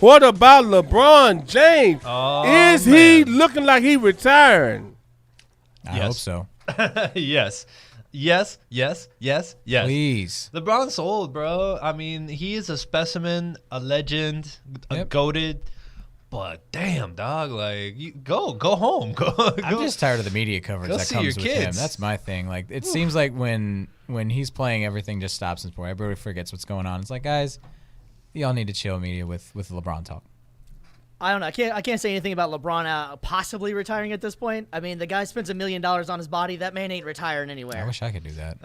What about LeBron James? Is he man. looking like he retiring? I hope so. Yes. Please. LeBron's old, bro. I mean, he is a specimen, a legend, a goated. But damn, dog, like you go home. I'm just tired of the media coverage that comes with him. That's my thing. Like it seems like when he's playing, everything just stops in sport. Everybody forgets what's going on. It's like, guys, y'all need to chill media with LeBron talk. I don't know. I can't say anything about LeBron possibly retiring at this point. I mean, the guy spends $1 million on his body. That man ain't retiring anywhere. I wish I could do that.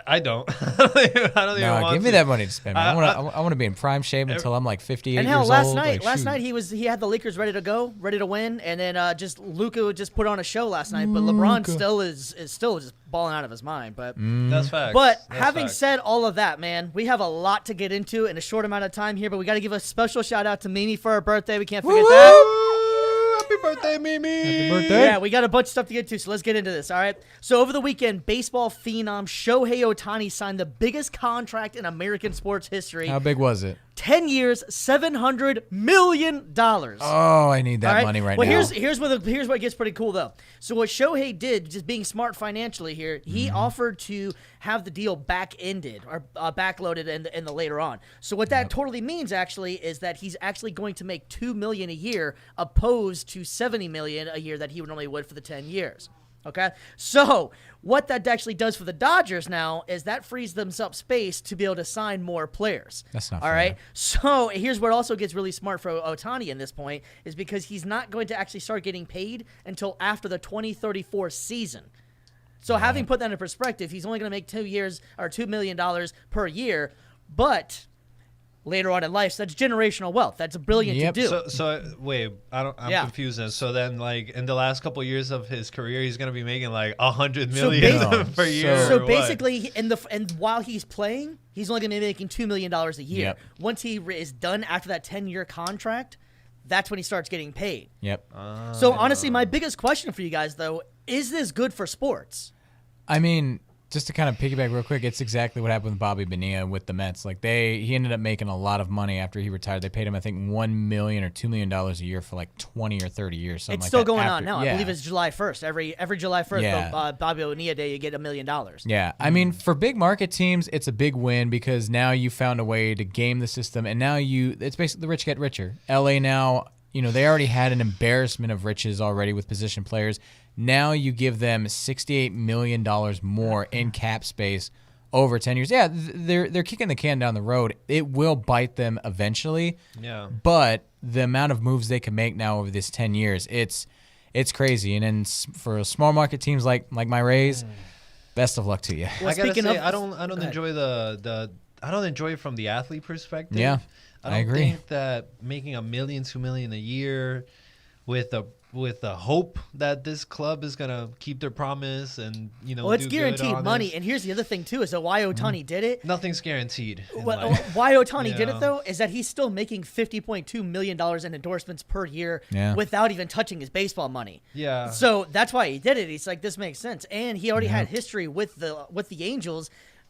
I don't. I don't even want give me that money to spend. Man. I want to be in prime shape until I'm like 58 and years hell, old. last night he had the Lakers ready to go, ready to win, and then just Luka just put on a show last night. But LeBron still is still just balling out of his mind. But that's facts. But that's having facts. said all of that, man, we have a lot to get into in a short amount of time here. But we got to give a special shout out to Mimi for her birthday. We can't forget that. Happy birthday, Mimi! Happy birthday! Yeah, we got a bunch of stuff to get to, so let's get into this, all right? So over the weekend, baseball phenom Shohei Ohtani signed the biggest contract in American sports history. How big was it? 10 years, $700 million. Oh, I need that money right now. Here's what gets pretty cool, though. So what Shohei did, just being smart financially here, he offered to have the deal back-ended or backloaded in the later on. So what that totally means, actually, is that he's actually going to make $2 million a year opposed to $70 million a year that he would normally would for the 10 years. Okay, so what that actually does for the Dodgers now is that frees them up space to be able to sign more players. That's not all fair. right. So here's what also gets really smart for Ohtani in this point is because he's not going to actually start getting paid until after the 2034 season. So having put that in perspective, he's only going to make 2 years or $2 million per year, but later on in life, so that's generational wealth. That's brilliant to do. So wait, I'm confused then. So then, like in the last couple of years of his career, he's gonna be making like $100 million per year. So basically, and while he's playing, he's only gonna be making $2 million a year. Yep. Once he is done after that 10-year contract, that's when he starts getting paid. Yep. So honestly, my biggest question for you guys though, is this good for sports? I mean, just to kind of piggyback real quick, it's exactly what happened with Bobby Bonilla with the Mets. Like he ended up making a lot of money after he retired. They paid him, I think, $1 million or $2 million a year for like 20 or 30 years. Something It's like still that going after. on now. Yeah. I believe it's July 1st. Every July 1st, Yeah. Bobby Bonilla Day, you get $1 million. Yeah, I mean, for big market teams, it's a big win because now you found a way to game the system, and now it's basically the rich get richer. LA now, they already had an embarrassment of riches already with position players. Now you give them $68 million more in cap space over 10 years. Yeah, they're kicking the can down the road. It will bite them eventually. Yeah. But the amount of moves they can make now over this 10 years, it's crazy. And then for small market teams like my Rays, best of luck to you. Well, I gotta speaking say, of- I don't enjoy I don't enjoy it from the athlete perspective. Yeah, I agree. think that making $1 million, $2 million a year with the hope that this club is gonna keep their promise and Well, it's do guaranteed good, money. honest. And here's the other thing too: is that why Ohtani did it. Nothing's guaranteed. in Well, life. why Ohtani did Yeah. it though is that he's still making $50.2 million in endorsements per year Yeah. without even touching his baseball money. Yeah. So that's why he did it. He's like, this makes sense, and he already had history with the Angels.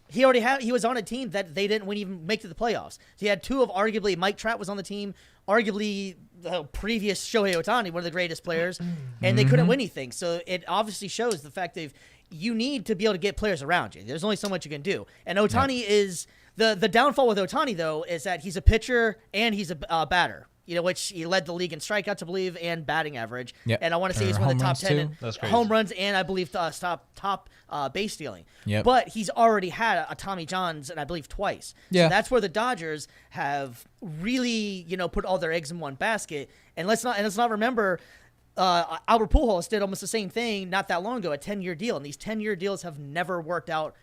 He was on a team that they didn't even make to the playoffs. He had two of arguably Mike Trout was on the team, arguably the previous Shohei Ohtani, one of the greatest players, and they couldn't win anything. So it obviously shows the fact that you need to be able to get players around you. There's only so much you can do. And Ohtani is the downfall with Ohtani though is that he's a pitcher and he's a batter. Which he led the league in strikeouts, I believe, and batting average. Yep. And I want to say he's Or one of the home top runs, 10 too. That's crazy. home runs and I believe top base stealing. Yep. But he's already had a Tommy John's, and I believe twice. Yeah. So that's where the Dodgers have really, put all their eggs in one basket. And let's not remember, Albert Pujols did almost the same thing not that long ago, a 10-year deal. And these 10-year deals have never worked out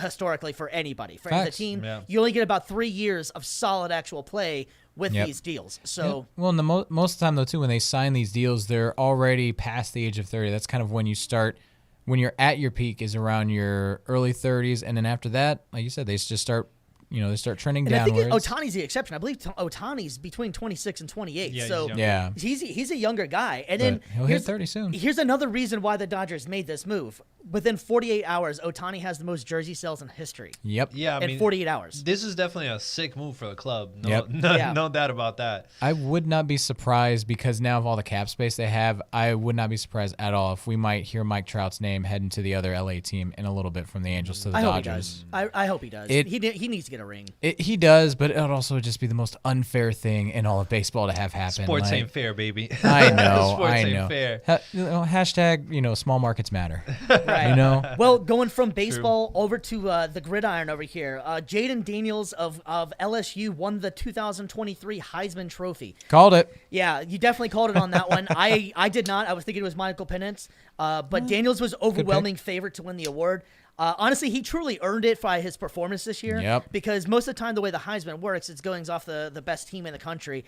historically for anybody. For the Facts. team, Yeah. you only get about 3 years of solid actual play with Yep. these deals. So Well, and most of the time, though, too, when they sign these deals, they're already past the age of 30. That's kind of when you're at your peak is around your early 30s. And then after that, like you said, they just start, they start trending And I think downwards. Ohtani's the exception. I believe Ohtani's between 26 and 28. Yeah, so he's yeah. he's a younger guy. And then But he'll hit 30 soon. Here's another reason why the Dodgers made this move. within 48 hours, Ohtani has the most jersey sales in history. Yep. Yeah, I in mean, 48 hours. This is definitely a sick move for the club. No, Yep. no doubt about that. I would not be surprised because now of all the cap space they have, I would not be surprised at all if we might hear Mike Trout's name heading to the other LA team in a little bit from the Angels to the I hope he Dodgers. does. I hope he does. He needs to get a ring. He does, but it would also just be the most unfair thing in all of baseball to have happen. Sports Like, ain't fair, baby. I know. Sports I ain't know. fair. Hashtag, small markets matter. Right. You know? Well, going from baseball over to the gridiron over here, Jaden Daniels of LSU won the 2023 Heisman Trophy. Called it. Yeah, you definitely called it on that one. I did not. I was thinking it was Michael Penance, but Daniels was overwhelming favorite to win the award. Honestly, he truly earned it by his performance this year. Yep. Because most of the time, the way the Heisman works, it's going off the best team in the country.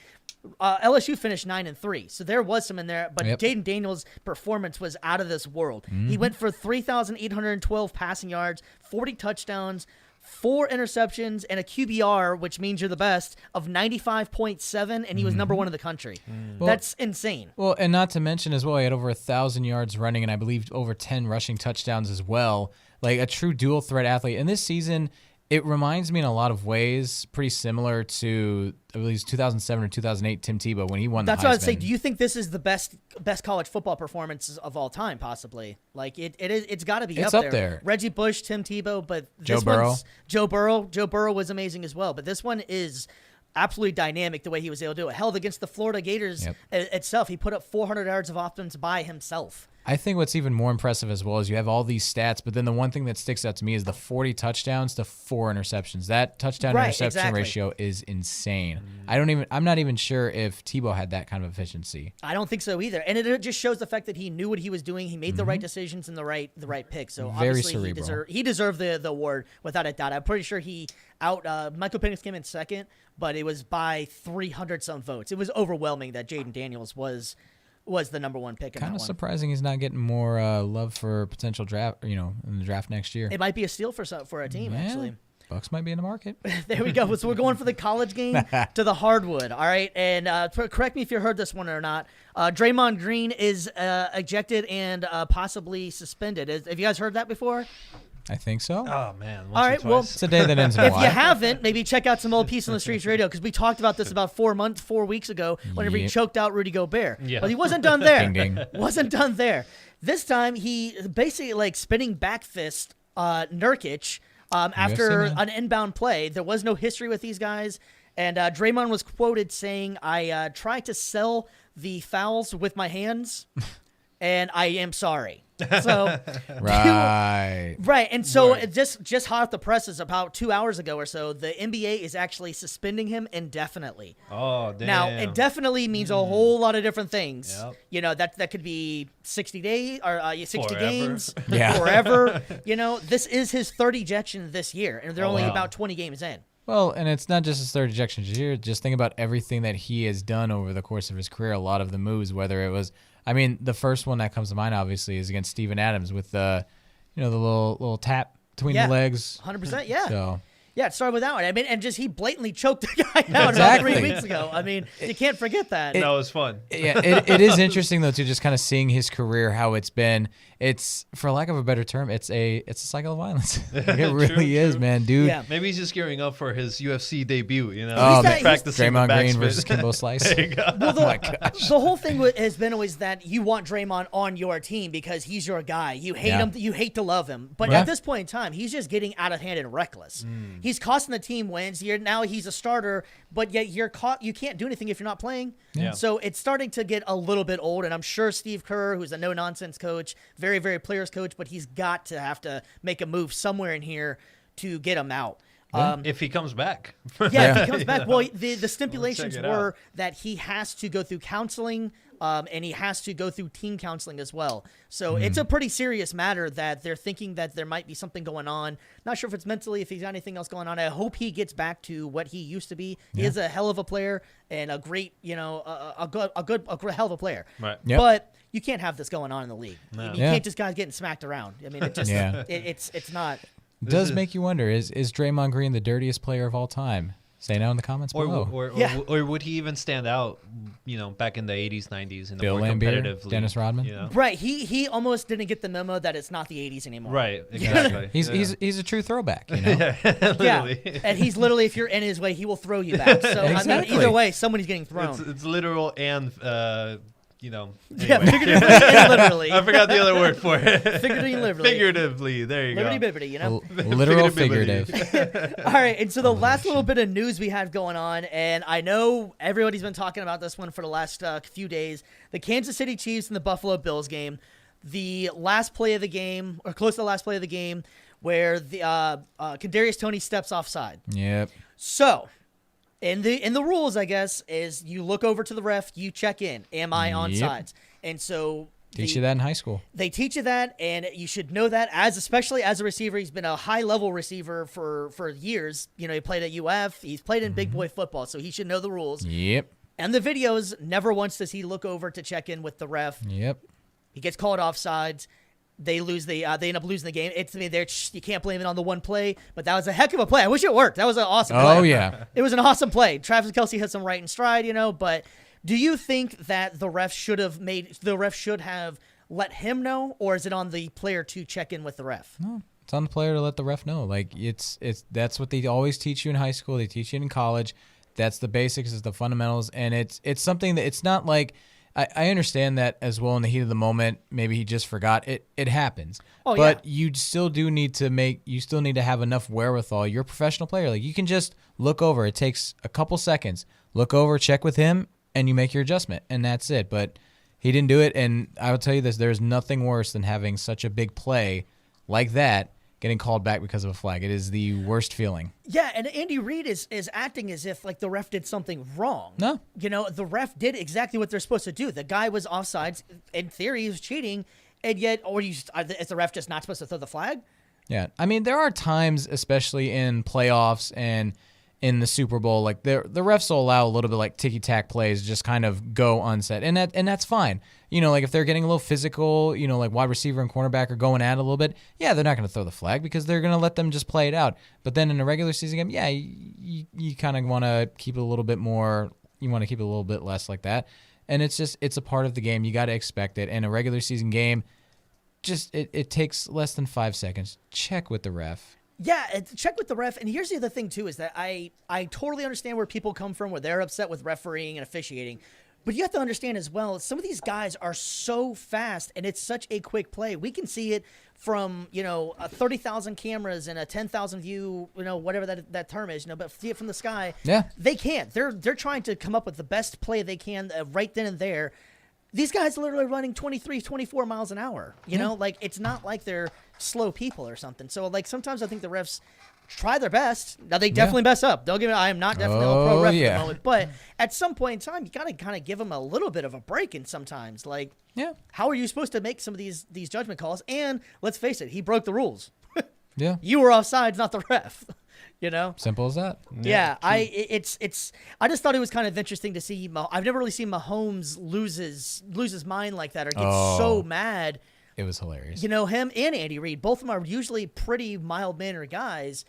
LSU finished 9-3, so there was some in there. But Yep. Jaden Daniels' performance was out of this world. He went for 3,812 passing yards, 40 touchdowns, 4 interceptions, and a QBR, which means you're the best, of 95.7, and he was number 1 in the country. That's insane. Well, and not to mention as well, he had over 1,000 yards running and I believe over 10 rushing touchdowns as well. Like a true dual threat athlete. And this season, it reminds me in a lot of ways pretty similar to I believe 2007 or 2008 Tim Tebow when he won the Heisman. That's what I would say. Do you think this is the best college football performances of all time? Possibly. Like it's got to be It's up up there. there. Reggie Bush, Tim Tebow, but Joe Burrow. Joe Burrow was amazing as well. But this one is absolutely dynamic the way he was able to do it. Held against the Florida Gators itself, he put up 400 yards of offense by himself. I think what's even more impressive as well is you have all these stats, but then the one thing that sticks out to me is the 40 touchdowns to 4 interceptions. That touchdown-interception ratio is insane. I'm not even sure if Tebow had that kind of efficiency. I don't think so either. And it just shows the fact that he knew what he was doing. He made the right decisions and the right pick. So Very obviously cerebral. he deserved the award without a doubt. I'm pretty sure Michael Penix came in second, but it was by 300 some votes. It was overwhelming that Jaden Daniels was the number 1 pick in Kind that of one. surprising he's not getting more love for potential draft, in the draft next year. It might be a steal for a team, actually. Bucks might be in the market. There we go. So we're going for the college game to the hardwood. All right. And correct me if you heard this one or not. Draymond Green is ejected and possibly suspended. Have you guys heard that before? I think so. Oh, man. All right. Well, It's a day that ends in a if you Y. haven't, maybe check out some old Peace on the Streets radio because we talked about this about 4 weeks ago whenever he Yep. choked out Rudy Gobert. Yeah. But he wasn't done there. Ding, ding. Wasn't done there. This time he basically like spinning back fist Nurkic after man. an inbound play. There was no history with these guys. And Draymond was quoted saying, I tried to sell the fouls with my hands, and I am sorry. So Right. Right, and so it just hot off the presses about 2 hours ago or so, the NBA is actually suspending him indefinitely. Oh, damn. Now, indefinitely means a whole lot of different things. Yep. You know, that could be 60 days or 60 Forever. games, Yeah. forever. This is his third ejection this year, and they're only wow. about 20 games in. Well, and it's not just his third ejection this year. Just think about everything that he has done over the course of his career. A lot of the moves, whether it was, the first one that comes to mind, obviously, is against Steven Adams with the, the little tap between the legs. 100%, yeah. So Yeah, it started with that one. And just he blatantly choked the guy out about Exactly. 3 weeks ago. You can't forget that. That was fun. yeah, it is interesting though, too, just kind of seeing his career, how it's been. It's, for lack of a better term, it's a cycle of violence. It really is, true. man, dude. Yeah. Maybe he's just gearing up for his UFC debut, Oh, He's practicing the Draymond Green backspin. versus Kimbo Slice. There you go. Well, Oh my gosh. the whole thing has been always that you want Draymond on your team because he's your guy. You hate him. You hate to love him. But Yeah. at this point in time, he's just getting out of hand and reckless. He's costing the team wins. Now he's a starter, but yet you're caught. You can't do anything if you're not playing. Yeah. So it's starting to get a little bit old. And I'm sure Steve Kerr, who's a no-nonsense coach, very, very players coach, but he's got to have to make a move somewhere in here to get him out. If he comes back. Yeah, if he comes back. Well, the stipulations it were out. that he has to go through counseling, and he has to go through team counseling as well. So it's a pretty serious matter that they're thinking that there might be something going on. Not sure if it's mentally, if he's got anything else going on. I hope he gets back to what he used to be. He is a hell of a player and a great, a good hell of a player. Right. Yep. But you can't have this going on in the league. No. You Yeah. can't just guys getting smacked around. It just Yeah. it's not. It does make you wonder, is Draymond Green the dirtiest player of all time? Say now in the comments below. Or would he even stand out, back in the 80s, 90s, in Bill a more Laimbeer, competitive league? Dennis Rodman? Right. He almost didn't get the memo that it's not the 80s anymore. Right. Exactly. He's a true throwback. Yeah, literally. Yeah. And he's literally, if you're in his way, he will throw you back. So Exactly. I mean, either way, somebody's getting thrown. It's literal and Yeah, anyway. figuratively and literally. I forgot the other word for it. Figuratively and literally. Figuratively. There you Liberty go. bibbity, Literal Figuratively. figurative. All right, and so the last little bit of news we had going on, and I know everybody's been talking about this one for the last few days, the Kansas City Chiefs and the Buffalo Bills game, the last play of the game, or close to the last play of the game, where the Kadarius Toney steps offside. Yep. So, in the rules, I guess, is you look over to the ref, you check in, am I onside? And so Teach you that in high school. they teach you that, and you should know that especially as a receiver. He's been a high-level receiver for years. He played at UF. He's played in big boy football, so he should know the rules. Yep. And the videos, never once does he look over to check in with the ref. Yep. He gets called offsides. They lose they end up losing the game. You can't blame it on the one play, but that was a heck of a play. I wish it worked. That was an awesome play. Oh, yeah. It was an awesome play. Travis Kelce had some right in stride, but do you think that the ref should have let him know, or is it on the player to check in with the ref? No, it's on the player to let the ref know. Like it's that's what they always teach you in high school. They teach you in college. That's the basics, it's the fundamentals, and it's something that it's not like I understand that as well in the heat of the moment. Maybe he just forgot. It happens. Oh, but yeah. you still need to have enough wherewithal. You're a professional player. Like you can just look over. It takes a couple seconds. Look over, check with him, and you make your adjustment, and that's it. But he didn't do it, and I will tell you this: there's nothing worse than having such a big play like that getting called back because of a flag. It is the worst feeling. Yeah, and Andy Reid is acting as if like the ref did something wrong. No. The ref did exactly what they're supposed to do. The guy was offsides. In theory, he was cheating, and yet, is the ref just not supposed to throw the flag? Yeah, I mean, there are times, especially in playoffs and in the Super Bowl, like the refs will allow a little bit like ticky-tack plays just kind of go unsaid, and that's fine. Like if they're getting a little physical, like wide receiver and cornerback are going at it a little bit, yeah, they're not going to throw the flag because they're going to let them just play it out. But then in a regular season game, yeah, you kind of want to keep it a little bit more, you want to keep it a little bit less like that. And it's a part of the game. You got to expect it. And a regular season game, just it takes less than 5 seconds. Check with the ref. Yeah, check with the ref. And here's the other thing, too, is that I totally understand where people come from, where they're upset with refereeing and officiating. But you have to understand as well, some of these guys are so fast, and it's such a quick play. We can see it from, 30,000 cameras and a 10,000 view, whatever that term is, but see it from the sky. Yeah. They can't. They're trying to come up with the best play they can right then and there. These guys are literally running 23, 24 miles an hour. Like it's not like they're slow people or something. So like sometimes I think the refs try their best. Now they definitely mess up. Don't give me. I am not definitely a pro ref at the moment, but at some point in time, you gotta kind of give them a little bit of a break. And sometimes, like, how are you supposed to make some of these judgment calls? And let's face it, he broke the rules. Yeah, you were offsides, not the ref. Simple as that. Yeah, I just thought it was kind of interesting to see. I've never really seen Mahomes lose his mind like that or get so mad. It was hilarious. Him and Andy Reid, both of them are usually pretty mild-mannered guys.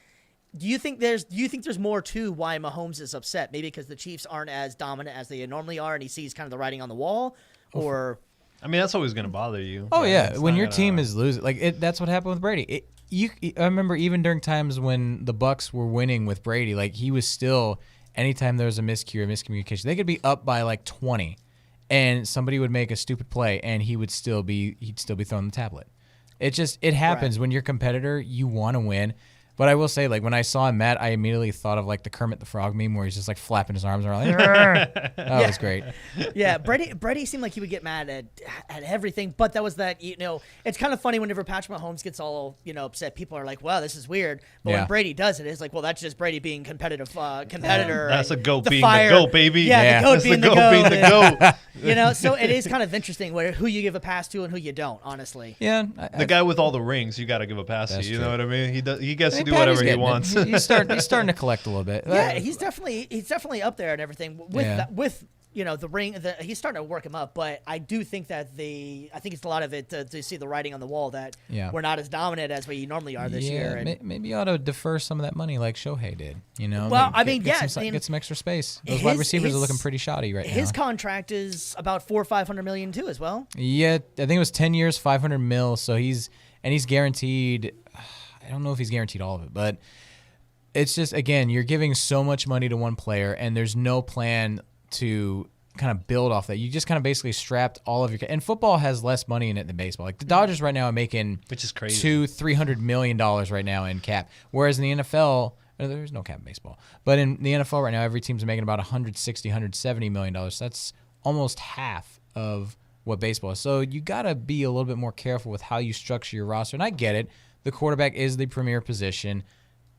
Do you think there's more to why Mahomes is upset? Maybe because the Chiefs aren't as dominant as they normally are, and he sees kind of the writing on the wall, or I mean, that's always going to bother you. Oh yeah, when your team is losing, that's what happened with Brady. I remember even during times when the Bucs were winning with Brady, like he was still. Anytime there was a miscue or miscommunication, they could be up by like 20, and somebody would make a stupid play, and he'd still be throwing the tablet. It happens when you're a competitor. You want to win. But I will say, like, when I saw him mad, I immediately thought of, like, the Kermit the Frog meme where he's just, like, flapping his arms around. Like, that was great. Yeah, Brady seemed like he would get mad at everything, but that was that, it's kind of funny whenever Patrick Mahomes gets all, upset. People are like, wow, this is weird. But when Brady does it, it's like, well, that's just Brady being competitor. That's a goat being fire. the goat, baby. Yeah, the goat that's being the the goat. goat. Being the goat. So it is kind of interesting who you give a pass to and who you don't, honestly. Yeah. The guy with all the rings, you got to give a pass to. You know what I mean? He gets to do Patty's whatever he wants. He's starting to collect a little bit. Yeah, he's definitely up there and everything with the ring. He's starting to work him up, but I do think that I think it's a lot of it to see the writing on the wall that we're not as dominant as we normally are this year. And maybe you ought to defer some of that money like Shohei did. Well, get some extra space. Those wide receivers are looking pretty shoddy right now. His contract is about $400 or $500 million too, as well. Yeah, I think it was 10 years, $500 million. So he's guaranteed. I don't know if he's guaranteed all of it, but it's just, again, you're giving so much money to one player, and there's no plan to kind of build off that. You just kind of basically strapped all of your – and football has less money in it than baseball. Like the Dodgers right now are making – which is crazy. $300 million right now in cap, whereas in the NFL – there's no cap in baseball. But in the NFL right now, every team's making about $160, $170 million. So that's almost half of what baseball is. So you got to be a little bit more careful with how you structure your roster. And I get it. The quarterback is the premier position.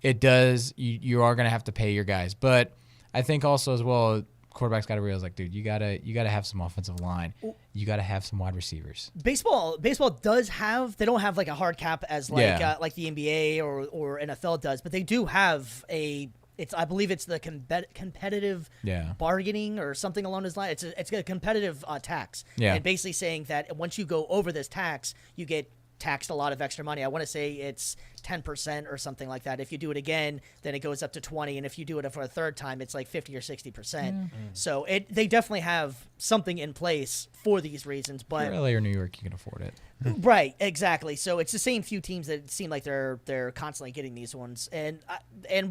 It does. You are going to have to pay your guys. But I think also as well, quarterback's got to realize, like, dude, you gotta have some offensive line. You got to have some wide receivers. Baseball does have. They don't have like a hard cap as like the NBA or NFL does, but they do have a. I believe it's the competitive bargaining or something along those lines. It's a competitive tax. Yeah. And basically saying that once you go over this tax, you get taxed a lot of extra money. I want to say it's 10% or something like that. If you do it again, then it goes up to 20, and if you do it for a third time, it's like 50 or 60%. So they definitely have something in place for these reasons. But for LA or New York, you can afford it. Right, exactly. So it's the same few teams that seem like they're constantly getting these ones. And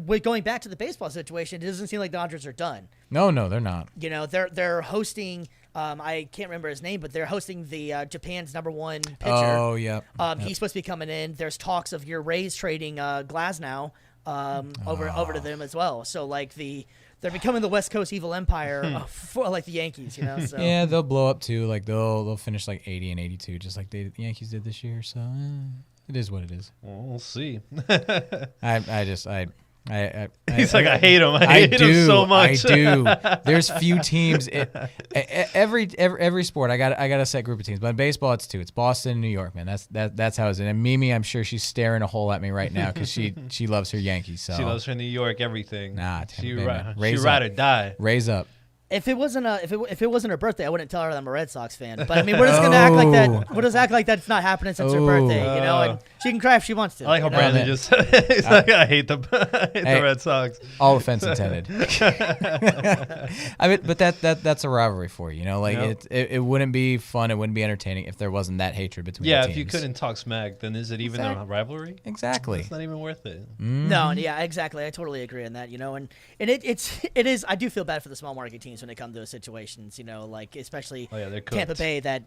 with going back to the baseball situation, it doesn't seem like the Dodgers are done. No, they're not. They're hosting. I can't remember his name, but they're hosting the Japan's #1 pitcher. Oh, yeah. He's supposed to be coming in. There's talks of your Rays trading Glasnow over to them as well. So like they're becoming the West Coast evil empire for like the Yankees, So. Yeah, they'll blow up too. Like they'll finish like 80 and 82, just like the Yankees did this year. So it is what it is. Well, we'll see. He's like, I hate him. I hate him so much. I do. There's few teams. Every sport, I got a set group of teams. But in baseball, it's two. It's Boston and New York, man. That's how it's. And Mimi, I'm sure she's staring a hole at me right now because she loves her Yankees. So she loves her New York everything. Nah, she'd rather die. Raise up. If it wasn't her birthday, I wouldn't tell her that I'm a Red Sox fan. But I mean, we're just gonna act like that. We'll just act like that's not happening since her birthday, And she can cry if she wants to. I like how Brandon just said, he's like, I hate the Red Sox. All offense intended. I mean, but that's a rivalry for you, it wouldn't be fun, it wouldn't be entertaining if there wasn't that hatred between the teams. If you couldn't talk smack, then is it even a rivalry? Exactly. It's not even worth it. Mm-hmm. No, yeah, exactly. I totally agree on that. And it is. I do feel bad for the small market teams when they come to those situations, like especially Tampa Bay that,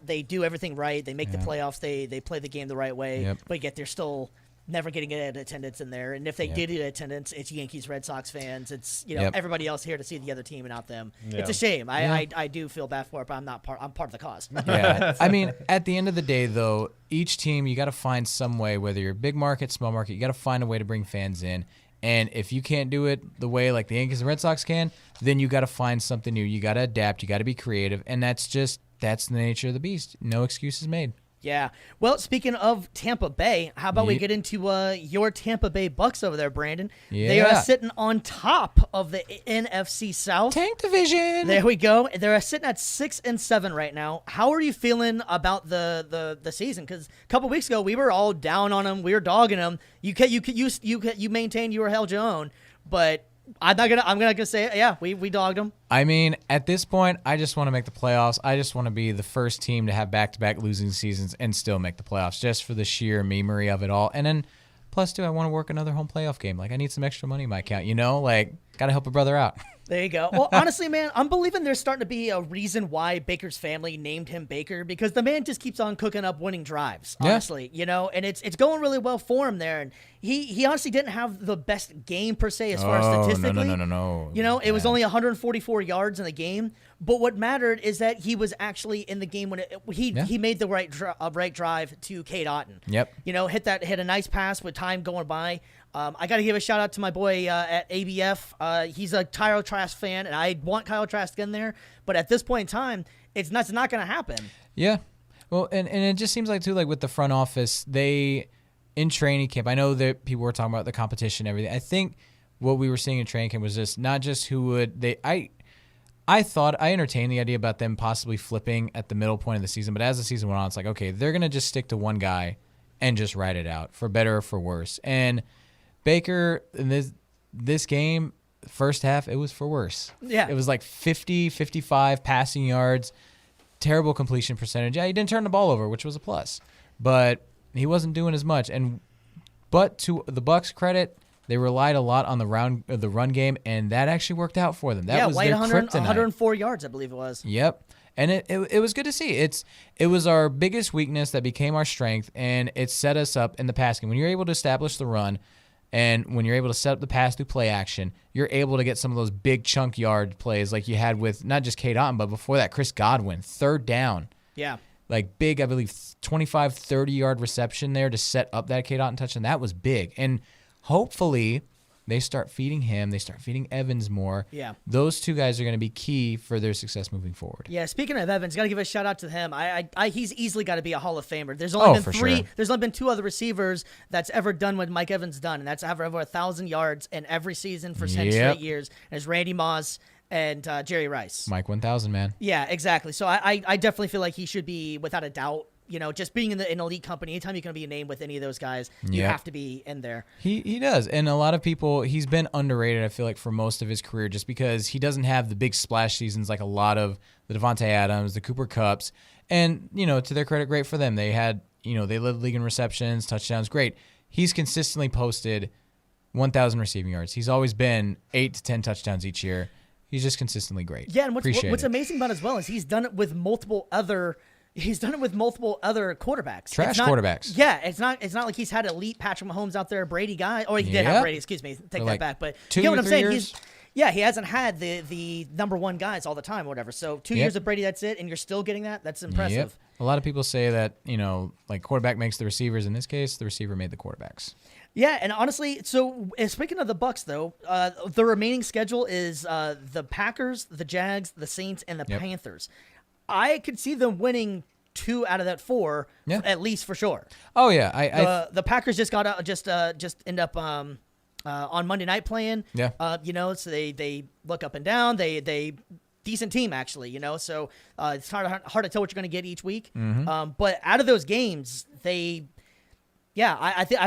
they do everything right. They make the playoffs. They play the game the right way, but yet they're still never getting attendance in there. And if they did get attendance, it's Yankees, Red Sox fans. It's, everybody else here to see the other team and not them. Yeah. It's a shame. I do feel bad for it, but I'm part of the cause. Yeah. I mean, at the end of the day, though, each team, you got to find some way, whether you're big market, small market, you got to find a way to bring fans in. And if you can't do it the way like the Yankees and Red Sox can, then you got to find something new. You got to adapt. You got to be creative. And that's the nature of the beast. No excuses made. Yeah. Well, speaking of Tampa Bay, how about we get into your Tampa Bay Bucs over there, Brandon? Yeah. They are sitting on top of the NFC South. Tank division. There we go. They're sitting at 6-7 right now. How are you feeling about the season? Because a couple weeks ago we were all down on them. We were dogging them. You maintained you were held your own, but I'm gonna say we dogged them. I mean, at this point, I just want to make the playoffs. I just want to be the first team to have back-to-back losing seasons and still make the playoffs, just for the sheer memory of it all. And then, plus, too, I want to work another home playoff game. Like, I need some extra money in my account. Got to help a brother out. There you go. Well, honestly, man, I'm believing there's starting to be a reason why Baker's family named him Baker, because the man just keeps on cooking up winning drives, honestly, and it's going really well for him there. And he honestly didn't have the best game per se as far as statistically. No. It was only 144 yards in the game, but what mattered is that he was actually in the game when he made the right drive to Kate Otten. Yep. Hit a nice pass with time going by. I got to give a shout out to my boy at ABF. He's a Kyle Trask fan, and I want Kyle Trask in there. But at this point in time, it's not going to happen. Yeah. Well, and it just seems like, too, like with the front office, in training camp, I know that people were talking about the competition and everything. I think what we were seeing in training camp was just not just who would – I entertained the idea about them possibly flipping at the middle point of the season, but as the season went on, it's like, okay, they're going to just stick to one guy and just ride it out for better or for worse. And Baker, in this game, first half, it was for worse. Yeah. It was like 50, 55 passing yards, terrible completion percentage. Yeah, he didn't turn the ball over, which was a plus, but he wasn't doing as much. But to the Bucs' credit, they relied a lot on the run game, and that actually worked out for them. That was White their 104 yards, I believe it was. Yep. And it was good to see. It was our biggest weakness that became our strength, and it set us up in the pass game. When you're able to establish the run, and when you're able to set up the pass through play action, you're able to get some of those big chunk yard plays like you had with not just Cade Otton, but before that, Chris Godwin, third down. Yeah. Like big, I believe, 25, 30-yard reception there to set up that Cade Otton touchdown. That was big. And hopefully they start feeding him. They start feeding Evans more. Yeah. Those two guys are going to be key for their success moving forward. Yeah, speaking of Evans, got to give a shout out to him. He's easily got to be a Hall of Famer. There's only been three. Sure. There's only been two other receivers that's ever done what Mike Evans done, and that's have over 1,000 yards in every season for 10 straight years. And it's Randy Moss and Jerry Rice. Mike 1000, man. Yeah, exactly. So I definitely feel like he should be, without a doubt, just being in an elite company, anytime you're going to be a name with any of those guys, you have to be in there. He does. And a lot of people, he's been underrated, I feel like, for most of his career just because he doesn't have the big splash seasons like a lot of the Devontae Adams, the Cooper Kupps. And, to their credit, great for them. They had, they led the league in receptions, touchdowns, great. He's consistently posted 1,000 receiving yards. He's always been 8 to 10 touchdowns each year. He's just consistently great. Yeah, and what's amazing about it as well is he's done it with multiple other quarterbacks. Quarterbacks. Yeah, it's not like he's had elite Patrick Mahomes out there, Brady guy. Or he did have Brady, excuse me. Take that back. But you get what I'm saying? He hasn't had the number one guys all the time or whatever. So 2 years of Brady, that's it, and you're still getting that? That's impressive. Yep. A lot of people say that, like quarterback makes the receivers. In this case, the receiver made the quarterbacks. Yeah, and honestly, so speaking of the Bucs, though, the remaining schedule is the Packers, the Jags, the Saints, and the Panthers. I could see them winning 2 out of that 4, at least for sure. Oh yeah, the Packers just got out, just end up on Monday night playing. Yeah. So they look up and down. They decent team actually. So it's hard to tell what you're going to get each week. Mm-hmm. But out of those games, I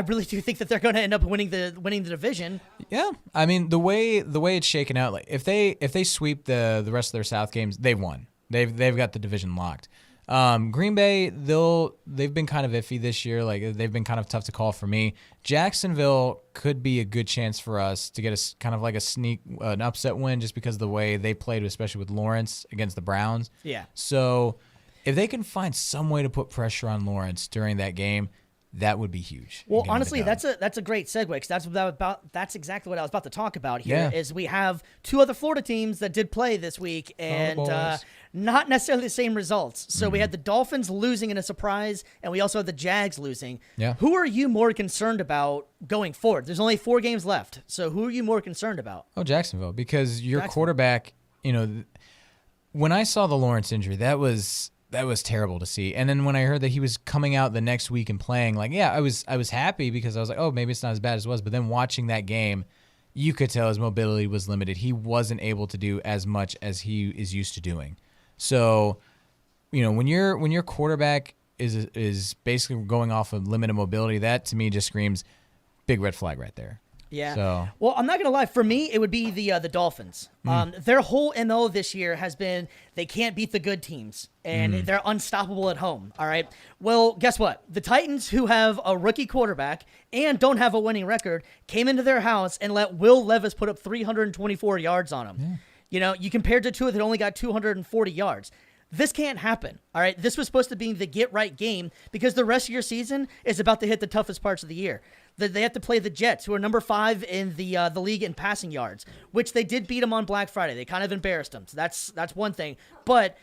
really do think that they're going to end up winning the division. Yeah, I mean the way it's shaken out, like if they sweep the rest of their South games, they've won. They've got the division locked. Green Bay, they've been kind of iffy this year. Like they've been kind of tough to call for me. Jacksonville could be a good chance for us to get a kind of like an upset win just because of the way they played, especially with Lawrence against the Browns. Yeah. So if they can find some way to put pressure on Lawrence during that game, that would be huge. Well, honestly, that's a great segue because that's exactly what I was about to talk about here. Yeah. Is we have 2 other Florida teams that did play this week and not necessarily the same results. So we had the Dolphins losing in a surprise, and we also had the Jags losing. Yeah. Who are you more concerned about going forward? There's only 4 games left, so who are you more concerned about? Oh, Jacksonville, because your quarterback. When I saw the Lawrence injury, that was terrible to see. And then when I heard that he was coming out the next week and playing, I was happy because I was like, oh, maybe it's not as bad as it was. But then watching that game, you could tell his mobility was limited. He wasn't able to do as much as he is used to doing. So, when your quarterback is basically going off of limited mobility, that to me just screams big red flag right there. Yeah. So. Well, I'm not gonna lie. For me, it would be the Dolphins. Their whole MO this year has been they can't beat the good teams and they're unstoppable at home. All right. Well, guess what? The Titans, who have a rookie quarterback and don't have a winning record, came into their house and let Will Levis put up 324 yards on them. Yeah. You compared to 2 that only got 240 yards. This can't happen, all right? This was supposed to be the get-right game because the rest of your season is about to hit the toughest parts of the year. They have to play the Jets, who are number 5 in the league in passing yards, which they did beat them on Black Friday. They kind of embarrassed them, so that's one thing. But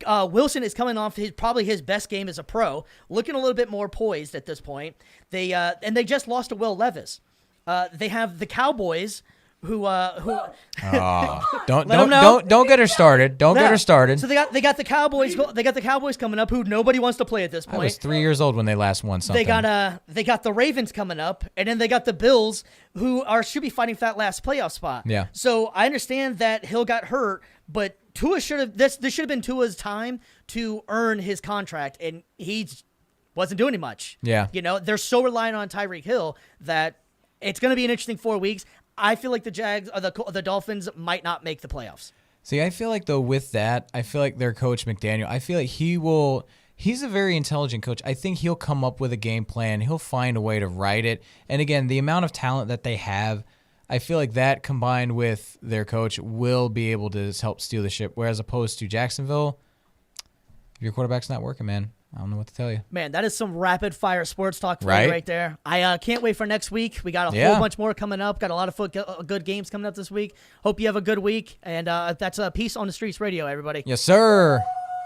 Wilson is coming off probably his best game as a pro, looking a little bit more poised at this point. They just lost to Will Levis. They have the Cowboys, who don't get her started. Don't get her started. So they got the Cowboys. They got the Cowboys coming up, who nobody wants to play at this point. I was 3 years old when they last won something. They got the Ravens coming up, and then they got the Bills, who should be fighting for that last playoff spot. Yeah. So I understand that Hill got hurt, But Tua should have this should have been Tua's time to earn his contract, and he wasn't doing it much. Yeah. They're so reliant on Tyreek Hill that it's going to be an interesting 4 weeks. I feel like the Jags or the Dolphins might not make the playoffs. See, I feel like, though, with that, I feel like their coach, McDaniel, I feel like he's a very intelligent coach. I think he'll come up with a game plan. He'll find a way to write it. And again, the amount of talent that they have, I feel like that combined with their coach will be able to help steal the ship. Whereas opposed to Jacksonville, if your quarterback's not working, man, I don't know what to tell you. Man, that is some rapid fire sports talk for you right there. I can't wait for next week. We got a whole bunch more coming up. Got a lot of good games coming up this week. Hope you have a good week. And that's Peace on the Streets Radio, everybody. Yes, sir.